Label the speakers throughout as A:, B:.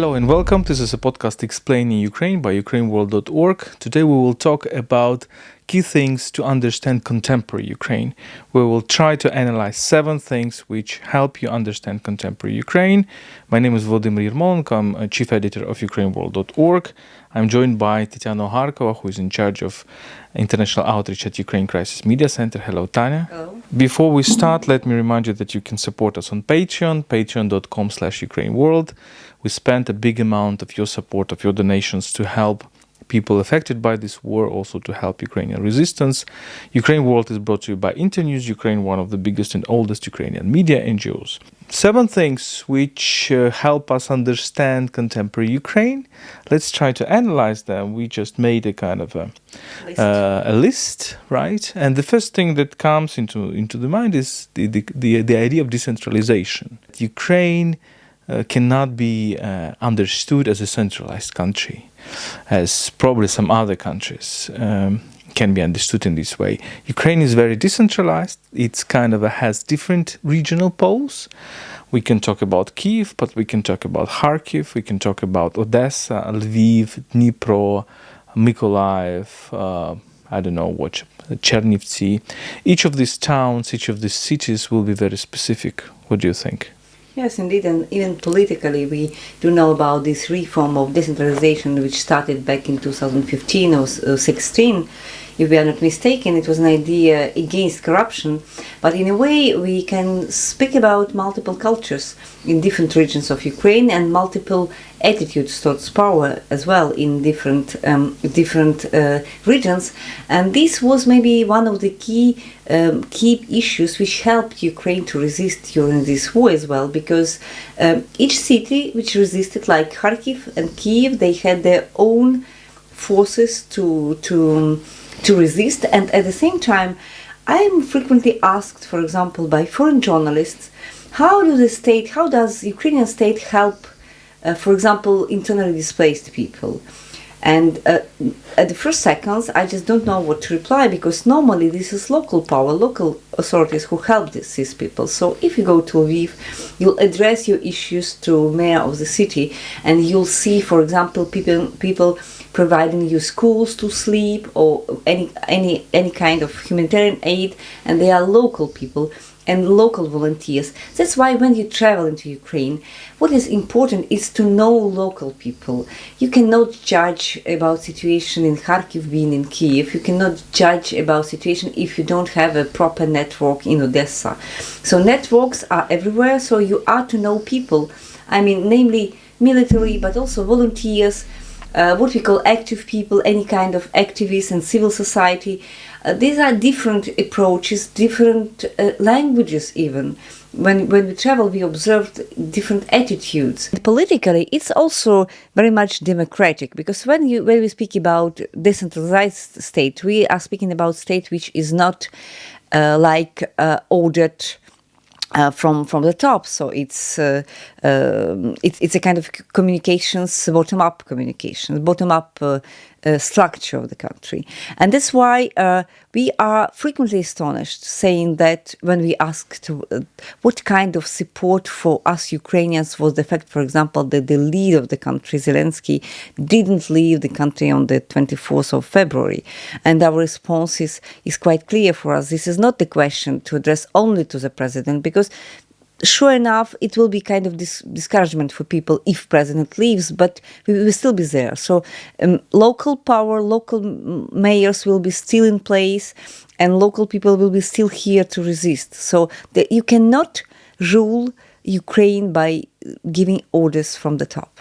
A: Hello and welcome. This is a podcast explaining Ukraine by UkraineWorld.org. Today we will talk about key things to understand contemporary Ukraine. We will try to analyze 7 things which help you understand contemporary Ukraine. My name is Vladimir Yermolenko. I'm a chief editor of UkraineWorld.org. I'm joined by Tatiana Harkova, who is in charge of international outreach at Ukraine Crisis Media Center. Hello, Tanya.
B: Hello.
A: Before we start, let me remind you that you can support us on Patreon, patreon.com/UkraineWorld. We spent a big amount of your support, of your donations to help people affected by this war, also to help Ukrainian resistance. Ukraine World is brought to you by Internews Ukraine, one of the biggest and oldest Ukrainian media NGOs. 7 things which help us understand contemporary Ukraine. Let's try to analyze them. We just made a kind of a list, right? And the first thing that comes into the mind is the idea of decentralization. Ukraine cannot be understood as a centralized country, as probably some other countries can be understood in this way. Ukraine is very decentralized. It's kind of has different regional poles. We can talk about Kyiv, but we can talk about Kharkiv, we can talk about Odessa, Lviv, Dnipro, Mykolaiv, Chernivtsi. Each of these towns, each of these cities will be very specific. What do you think?
B: Yes, indeed, and even politically we do know about this reform of decentralization which started back in 2015 or 16. If we are not mistaken, it was an idea against corruption, but in a way we can speak about multiple cultures in different regions of Ukraine and multiple attitudes towards power as well in different regions, and this was maybe one of the key issues which helped Ukraine to resist during this war as well, because each city which resisted, like Kharkiv and Kyiv, they had their own forces to resist. And at the same time, I am frequently asked, for example, by foreign journalists, how does Ukrainian state help, for example, internally displaced people? And at the first seconds, I just don't know what to reply, because normally this is local power, local authorities who help these people. So if you go to Lviv, you'll address your issues to mayor of the city, and you'll see, for example, people providing you schools to sleep or any kind of humanitarian aid, and they are local people and local volunteers. That's why when you travel into Ukraine, what is important is to know local people. You cannot judge about situation in Kharkiv being in Kyiv. You cannot judge about situation if you don't have a proper network in Odessa. So networks are everywhere, so you are to know people. I mean, namely military, but also volunteers, what we call active people, any kind of activists and civil society. These are different approaches, different languages even. When we travel, we observed different attitudes. Politically, it's also very much democratic, because when we speak about decentralized state, we are speaking about state which is not ordered from the top. So it's a kind of communications, bottom-up structure of the country. And that's why we are frequently astonished, saying that when we asked what kind of support for us Ukrainians was the fact, for example, that the leader of the country, Zelensky, didn't leave the country on the 24th of February. And our response is quite clear for us. This is not the question to address only to the president, because sure enough, it will be kind of discouragement for people if president leaves, but we will still be there. So local power, local mayors will be still in place, and local people will be still here to resist. So you cannot rule Ukraine by giving orders from the top.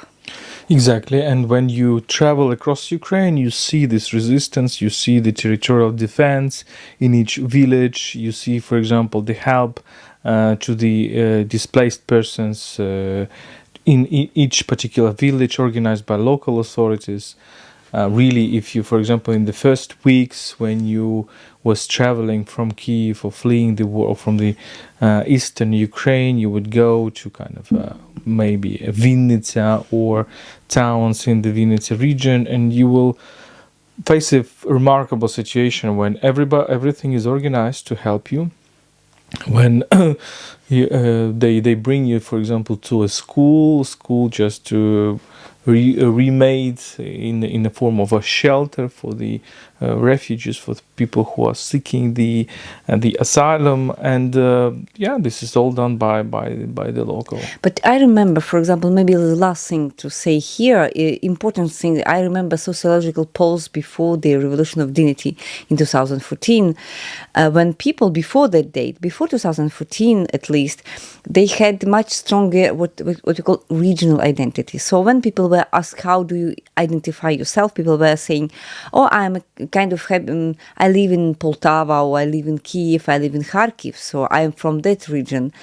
A: Exactly, and when you travel across Ukraine, you see this resistance, you see the territorial defense in each village, you see, for example, the help to the displaced persons in each particular village organized by local authorities. Really, if you, for example, in the first weeks when you was traveling from Kyiv or fleeing the war, or from the eastern Ukraine, you would go to kind of maybe a Vinnytsia or towns in the Vinnytsia region, and you will face a remarkable situation when everything is organized to help you. when they bring you, for example, to a school just to remade in the form of a shelter for the refugees, for the people who are seeking the asylum, and this is all done by the local.
B: But I remember, for example, maybe the last thing to say here, important thing, I remember sociological polls before the Revolution of Dignity in 2014, when people before that date, before 2014 at least, they had much stronger what you call regional identity. So when people were asked, how do you identify yourself, people were saying, oh, I'm a kind of, I live in Poltava, or I live in Kiev, I live in Kharkiv, so I am from that region.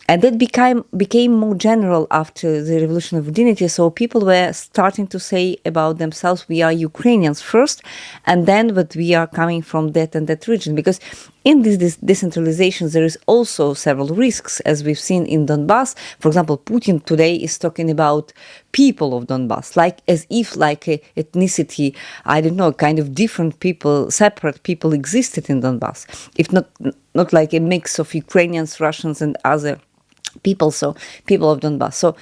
B: And that became more general after the Revolution of Dignity, so people were starting to say about themselves, we are Ukrainians first, and then that we are coming from that and that region, because in this decentralization, there is also several risks, as we've seen in Donbass. For example, Putin today is talking about people of Donbass, like as if like a ethnicity, I don't know, kind of different people, separate people existed in Donbass, if not like a mix of Ukrainians, Russians, and other people, so people of Donbass. So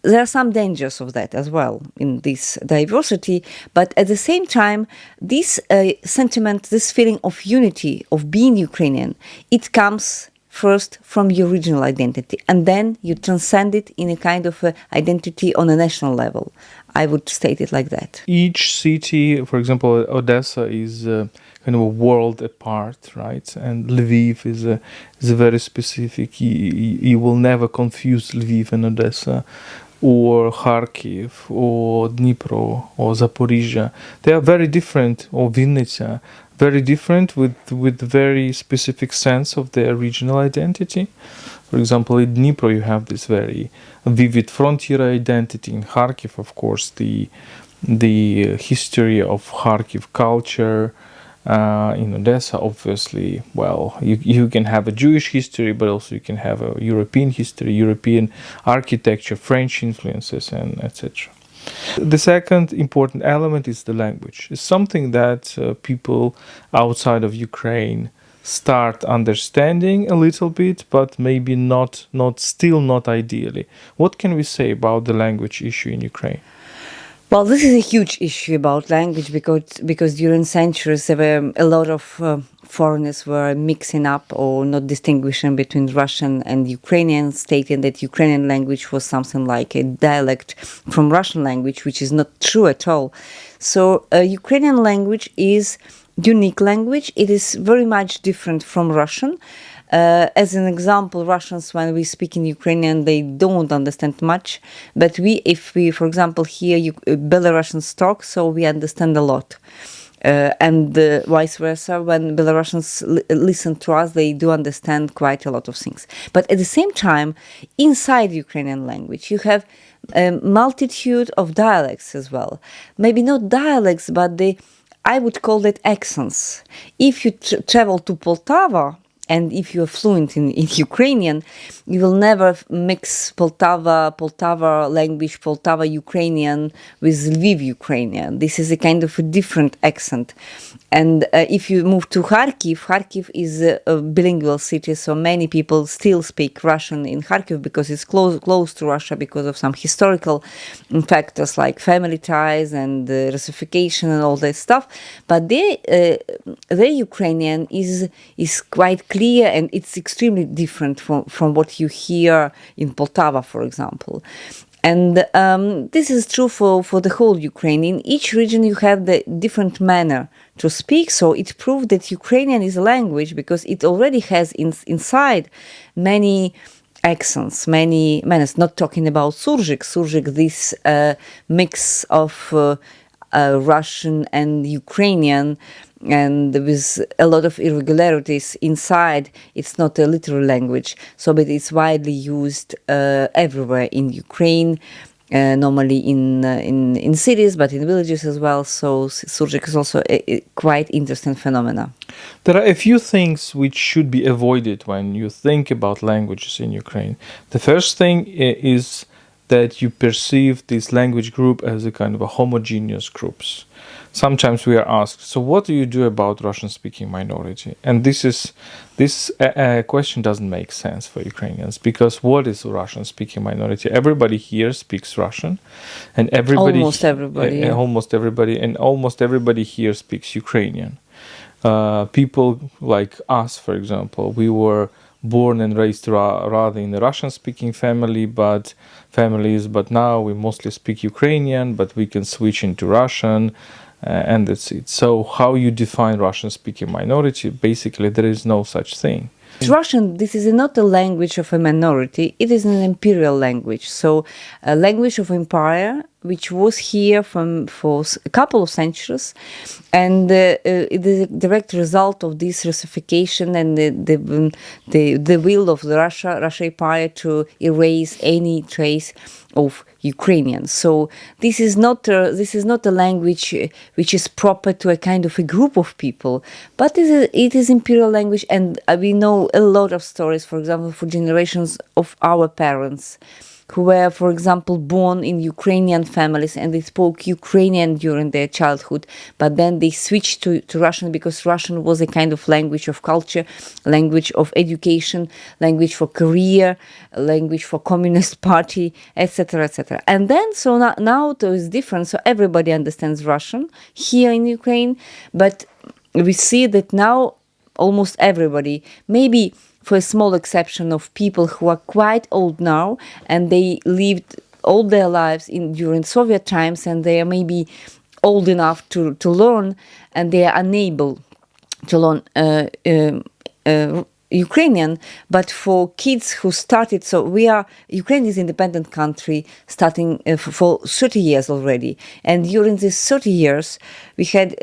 B: there are some dangers of that as well in this diversity, but at the same time, this sentiment, this feeling of unity, of being Ukrainian, it comes first from your regional identity, and then you transcend it in a kind of identity on a national level. I would state it like that.
A: Each city, for example, Odessa is kind of a world apart, right? And Lviv is a very specific. You will never confuse Lviv and Odessa, or Kharkiv, or Dnipro, or Zaporizhia. They are very different, or Vinnytsia, very different with very specific sense of their regional identity. For example, in Dnipro you have this very vivid frontier identity. In Kharkiv, of course, the history of Kharkiv culture. In Odessa, obviously, well, you can have a Jewish history, but also you can have a European history, European architecture, French influences, and etc. The second important element is the language. It's something that people outside of Ukraine start understanding a little bit, but maybe still not ideally. What can we say about the language issue in Ukraine?
B: Well, this is a huge issue about language because during centuries there were a lot of foreigners were mixing up or not distinguishing between Russian and Ukrainian, stating that Ukrainian language was something like a dialect from Russian language, which is not true at all. So Ukrainian language is unique language. It is very much different from Russian. As an example, Russians, when we speak in Ukrainian, they don't understand much. But if we, for example, hear Belarusians talk, so we understand a lot. And vice versa, when Belarusians listen to us, they do understand quite a lot of things. But at the same time, inside Ukrainian language, you have a multitude of dialects as well. Maybe not dialects, but I would call it accents. If you travel to Poltava, and if you are fluent in Ukrainian, you will never mix Poltava language, Poltava Ukrainian with Lviv Ukrainian. This is a kind of a different accent. And if you move to Kharkiv is a bilingual city, so many people still speak Russian in Kharkiv because it's close to Russia because of some historical factors like family ties and Russification and all that stuff. But the Ukrainian is quite clear, and it's extremely different from what you hear in Poltava, for example. And this is true for the whole Ukraine. In each region you have the different manner to speak, so it proved that Ukrainian is a language because it already has inside many accents, many manners. Not talking about Surjik, this mix of Russian and Ukrainian, and with a lot of irregularities inside. It's not a literal language, but it's widely used everywhere in Ukraine, normally in cities, but in villages as well. So Surjik is also a quite interesting phenomena.
A: There are a few things which should be avoided when you think about languages in Ukraine. The first thing is that you perceive this language group as a kind of a homogeneous groups. Sometimes we are asked, so what do you do about Russian-speaking minority? And this question doesn't make sense for Ukrainians, because what is a Russian-speaking minority? Everybody here speaks Russian, and
B: Almost everybody, yeah.
A: almost everybody here speaks Ukrainian. People like us, for example, we were born and raised rather in a Russian-speaking families, but now we mostly speak Ukrainian, but we can switch into Russian, and that's it. So how you define Russian-speaking minority? Basically, there is no such thing.
B: Russian, this is not a language of a minority, it is an imperial language. So a language of empire, which was here for a couple of centuries, and it is a direct result of this Russification and the will of the Russia Empire to erase any trace of Ukrainians. So this is not a language which is proper to a kind of a group of people, but it is imperial language, and we know a lot of stories, for example, for generations of our parents who were, for example, born in Ukrainian families and they spoke Ukrainian during their childhood, but then they switched to Russian because Russian was a kind of language of culture, language of education, language for career, language for Communist Party, etc., etc. And then, so now it is different, so everybody understands Russian here in Ukraine, but we see that now almost everybody, maybe for a small exception of people who are quite old now and they lived all their lives during Soviet times and they are maybe old enough to learn and they are unable to learn Ukrainian, but for kids who started, so Ukraine is an independent country starting for 30 years already, and during these 30 years we had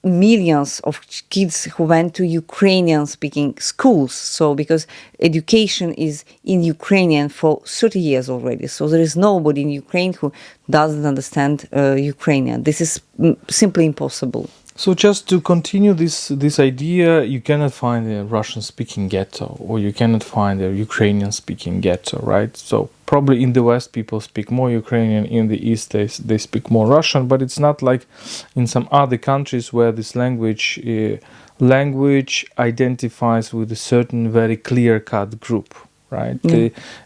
B: millions of kids who went to Ukrainian-speaking schools. So because education is in Ukrainian for 30 years already. So there is nobody in Ukraine who doesn't understand Ukrainian. This is simply impossible.
A: So just to continue this idea, you cannot find a Russian-speaking ghetto, or you cannot find a Ukrainian-speaking ghetto, right? So probably in the West people speak more Ukrainian, in the East they speak more Russian, but it's not like in some other countries where this language identifies with a certain very clear-cut group, right?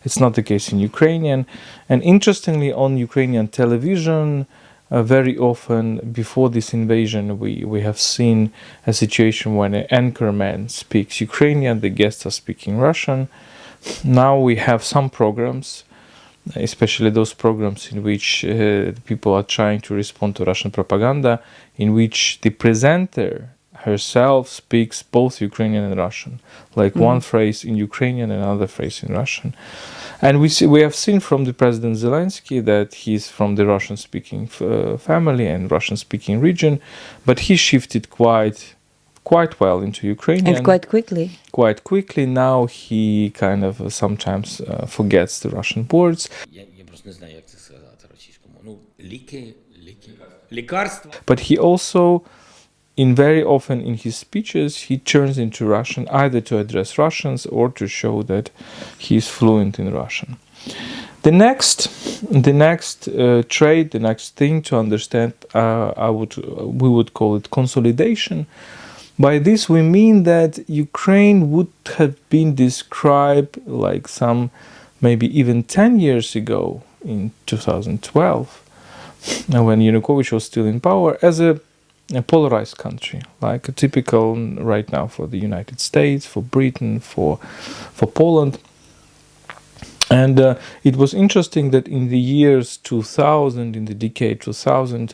A: It's not the case in Ukrainian. And interestingly, on Ukrainian television, very often before this invasion we have seen a situation when an anchorman speaks Ukrainian, the guests are speaking Russian. Now we have some programs, especially those programs in which people are trying to respond to Russian propaganda, in which the presenter herself speaks both Ukrainian and Russian, like one phrase in Ukrainian and another phrase in Russian. And we have seen from the President Zelensky that he's from the Russian-speaking family and Russian-speaking region, but he shifted quite well into Ukrainian.
B: And quite quickly.
A: Quite quickly. Now he kind of sometimes forgets the Russian words. But he also, very often in his speeches, he turns into Russian either to address Russians or to show that he is fluent in Russian. The next trait, the next thing to understand, we would call it consolidation. By this we mean that Ukraine would have been described like some, maybe even 10 years ago in 2012, when Yanukovych was still in power, as a polarized country, like a typical right now for the United States, for Britain, for Poland. And it was interesting that in the years 2000, in the decade 2000,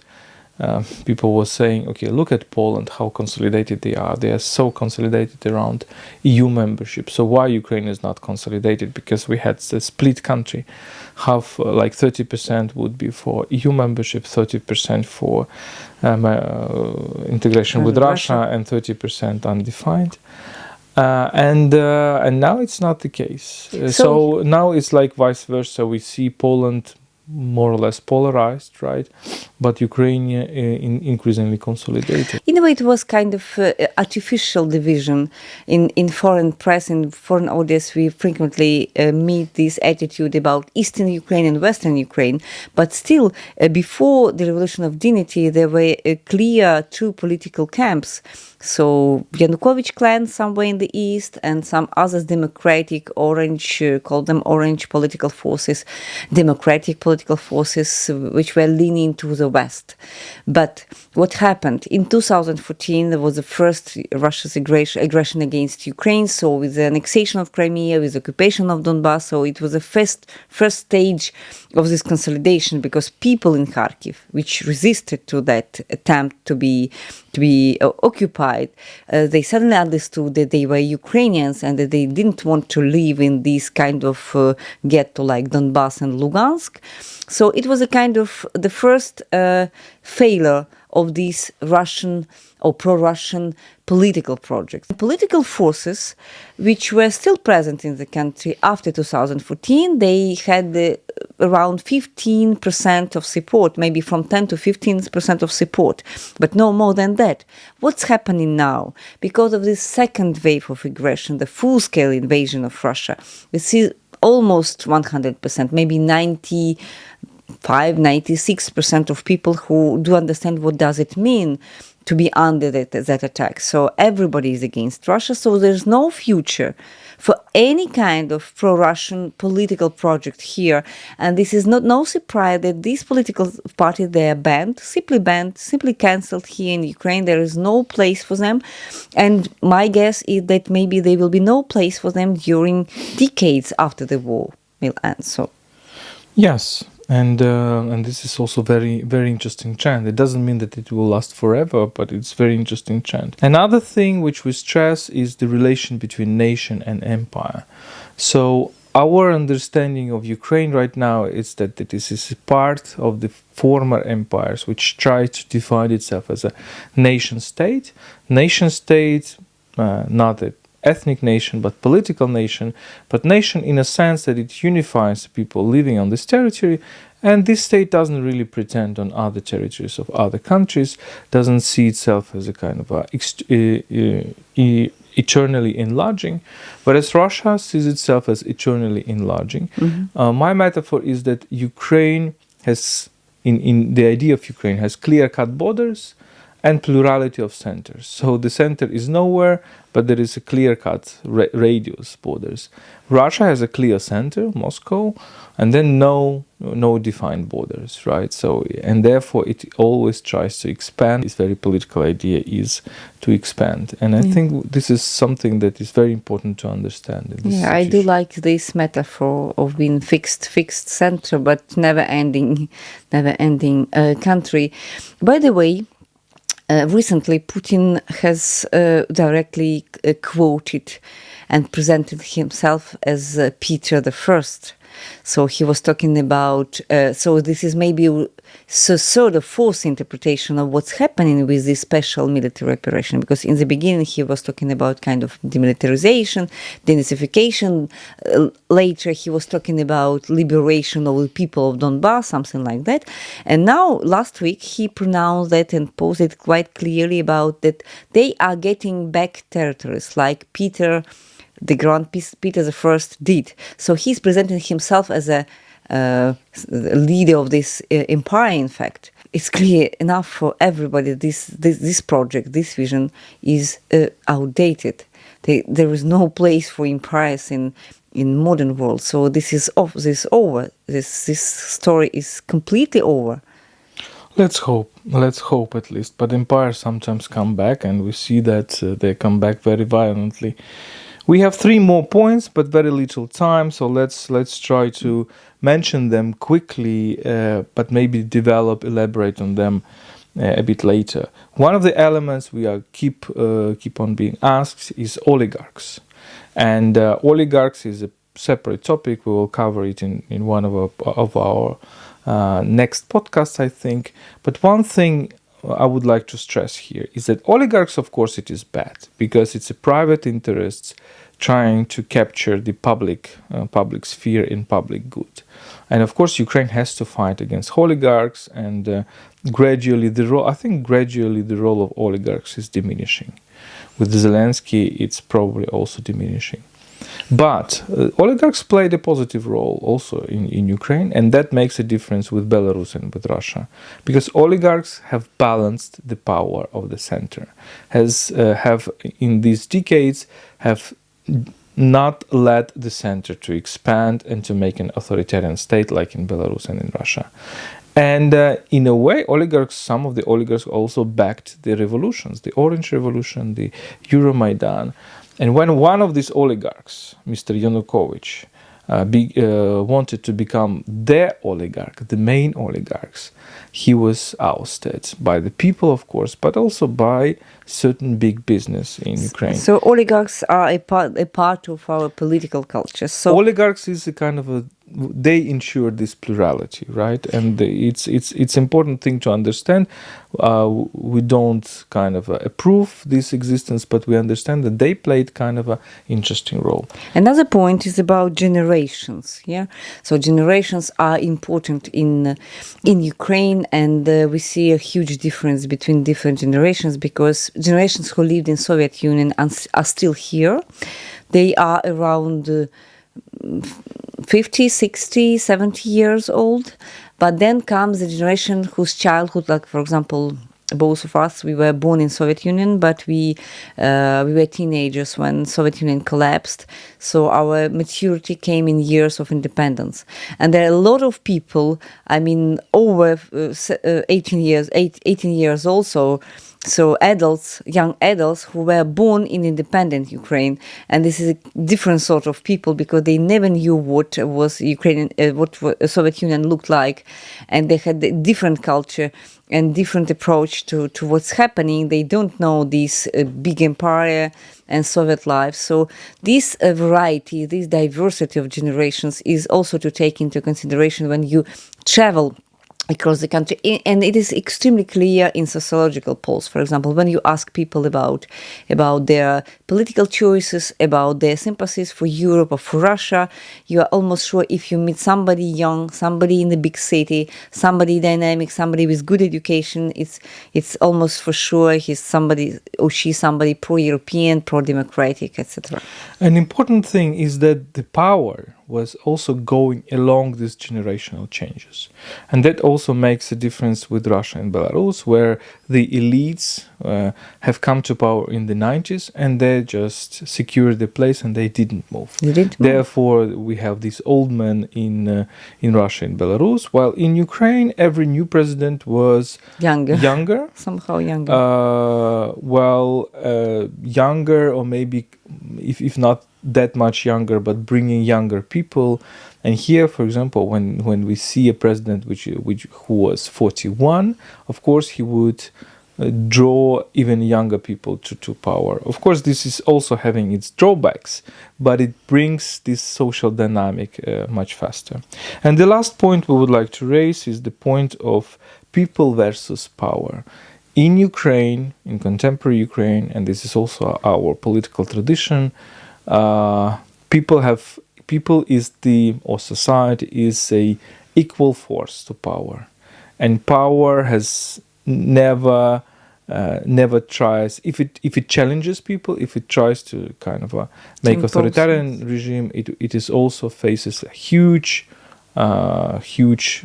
A: people were saying, okay, look at Poland, how consolidated they are. They are so consolidated around EU membership. So why Ukraine is not consolidated? Because we had a split country. Half, like 30% would be for EU membership, 30% for integration with Russia, and 30% undefined. And now it's not the case. So now it's like vice versa. We see Poland more or less polarized, right? But Ukraine increasingly consolidated.
B: In a way, it was kind of artificial division in foreign press, in foreign audience. We frequently meet this attitude about Eastern Ukraine and Western Ukraine. But still, before the Revolution of Dignity, there were clear two political camps. So Yanukovych clan somewhere in the east, and some others democratic orange, call them orange political forces, democratic political forces, which were leaning to the west. But what happened in 2014? There was the first Russia's aggression against Ukraine. So with the annexation of Crimea, with the occupation of Donbass, so it was the first stage of this consolidation, because people in Kharkiv, which resisted to that attempt to be occupied, they suddenly understood that they were Ukrainians and that they didn't want to live in this kind of ghetto like Donbass and Lugansk. So it was a kind of the first failure of these Russian or pro-Russian political projects. Political forces which were still present in the country after 2014, they had around 15% of support, maybe from 10 to 15% of support, but no more than that. What's happening now? Because of this second wave of aggression, the full-scale invasion of Russia, we see almost 100%, maybe 96% of people who do understand what does it mean to be under that attack. So everybody is against Russia. So there's no future for any kind of pro-Russian political project here. And this is no surprise that these political parties, they are banned, simply cancelled here in Ukraine. There is no place for them. And my guess is that maybe there will be no place for them during decades after the war will end. So,
A: yes. And this is also very, very interesting trend. It doesn't mean that it will last forever, but it's very interesting trend. Another thing which we stress is the relation between nation and empire. So our understanding of Ukraine right now is that this is part of the former empires which try to define itself as a nation state. Nation state, not a ethnic nation, but political nation, but nation in a sense that it unifies the people living on this territory, and this state doesn't really pretend on other territories of other countries, doesn't see itself as a kind of eternally enlarging, whereas Russia sees itself as eternally enlarging. Mm-hmm. My metaphor is that Ukraine has, in the idea of Ukraine, has clear-cut borders and plurality of centers. So the center is nowhere, but there is a clear-cut radius borders. Russia has a clear center, Moscow, and then no defined borders, right? So, and therefore it always tries to expand. This very political idea is to expand. And I think this is something that is very important to understand. In this situation.
B: I do like this metaphor of being fixed center, but never ending country. By the way, recently, Putin has directly quoted and presented himself as Peter I. So he was talking about, so this is maybe sort of false interpretation of what's happening with this special military operation, because in the beginning he was talking about kind of demilitarization, denazification. Later he was talking about liberation of the people of Donbass, something like that. And now last week he pronounced that and posed quite clearly about that they are getting back territories like Peter the First did. So he's presenting himself as a leader of this empire. In fact, it's clear enough for everybody this project, this vision is outdated. There is no place for empires in modern world. So this is over. This story is completely over.
A: Let's hope at least. But empires sometimes come back, and we see that they come back very violently. We have 3 more points, but very little time, so let's try to mention them quickly, but maybe elaborate on them a bit later. One of the elements we are keep on being asked is oligarchs, and oligarchs is a separate topic. We will cover it in one of our next podcasts, I think. But one thing I would like to stress here is that oligarchs, of course, it is bad because it's a private interests trying to capture the public sphere in public good. And of course, Ukraine has to fight against oligarchs, and gradually the role of oligarchs is diminishing. With Zelensky, it's probably also diminishing. But oligarchs played a positive role also in Ukraine, and that makes a difference with Belarus and with Russia, because oligarchs have balanced the power of the center, have in these decades have not led the center to expand and to make an authoritarian state like in Belarus and in Russia. And in a way, some of the oligarchs also backed the revolutions, the Orange Revolution, the Euromaidan. And when one of these oligarchs, Mr. Yanukovych, wanted to become the oligarch, the main oligarchs, he was ousted by the people, of course, but also by certain big business in Ukraine.
B: So oligarchs are a part of our political culture. So
A: oligarchs is a kind of they ensure this plurality, right? And it's important thing to understand. We don't kind of approve this existence, but we understand that they played kind of an interesting role.
B: Another point is about generations. Yeah, so generations are important in Ukraine, and we see a huge difference between different generations, because generations who lived in Soviet Union are still here. They are around 50, 60, 70 years old. But then comes the generation whose childhood, like, for example, both of us, we were born in Soviet Union, but we were teenagers when Soviet Union collapsed. So our maturity came in years of independence. And there are a lot of people, I mean, over 18 years also, so adults, young adults who were born in independent Ukraine, and this is a different sort of people, because they never knew what was Ukrainian, what Soviet Union looked like, and they had a different culture and different approach to what's happening. They don't know this big empire and Soviet life. So this variety, this diversity of generations is also to take into consideration when you travel across the country. And it is extremely clear in sociological polls. For example, when you ask people about their political choices, about their sympathies for Europe or for Russia, you are almost sure, if you meet somebody young, somebody in the big city, somebody dynamic, somebody with good education, it's almost for sure he's somebody or she's somebody pro-European, pro-democratic, etc.
A: An important thing is that the power was also going along these generational changes. And that also makes a difference with Russia and Belarus, where the elites have come to power in the 90s and they just secured the place and they didn't move. Therefore, we have these old men in Russia and Belarus, while in Ukraine, every new president was younger.
B: Somehow younger.
A: Younger, or maybe, if not that much younger, but bringing younger people. And here, for example, when we see a president who was 41, of course he would draw even younger people to power. Of course, this is also having its drawbacks, but it brings this social dynamic much faster. And the last point we would like to raise is the point of people versus power. In Ukraine, in contemporary Ukraine, and this is also our political tradition, society is a equal force to power, and power has never tries, if it challenges people, if it tries to kind of make authoritarian regime, it is also faces a huge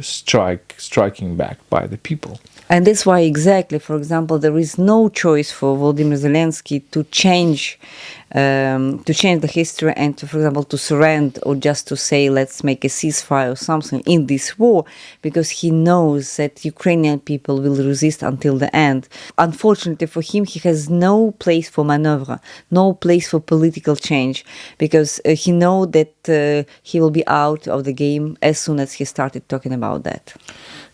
A: striking back by the people.
B: And that's why, exactly, for example, there is no choice for Volodymyr Zelensky to change the history and to, for example, to surrender or just to say, let's make a ceasefire or something in this war, because he knows that Ukrainian people will resist until the end. Unfortunately for him, he has no place for maneuver, no place for political change, because he knows that he will be out of the game as soon as he started talking about that.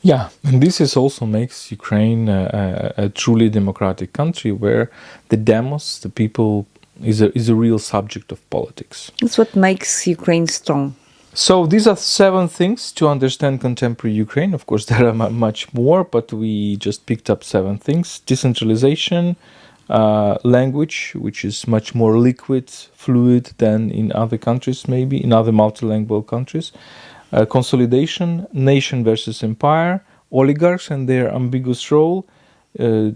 A: Yeah, and this is also makes Ukraine a truly democratic country where the demos, the people, is a real subject of politics.
B: That's what makes Ukraine strong.
A: So these are 7 things to understand contemporary Ukraine. Of course, there are much more, but we just picked up 7 things. Decentralization, language, which is much more liquid, fluid than in other countries, maybe in other multilingual countries. Consolidation, nation versus empire, oligarchs and their ambiguous role,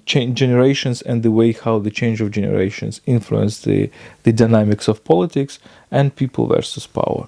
A: generations and the way how the change of generations influence the dynamics of politics, and people versus power.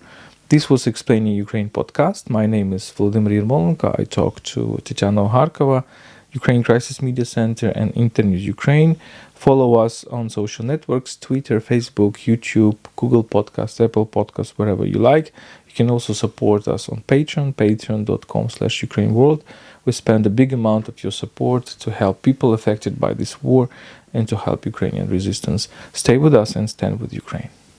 A: This was Explaining Ukraine podcast. My name is Vladimir Yermolenko. I talked to Tatiana Harkova, Ukraine Crisis Media Center, and Internews Ukraine. Follow us on social networks, Twitter, Facebook, YouTube, Google Podcasts, Apple Podcasts, wherever you like. You can also support us on Patreon, patreon.com/UkraineWorld. We spend a big amount of your support to help people affected by this war and to help Ukrainian resistance. Stay with us and stand with Ukraine.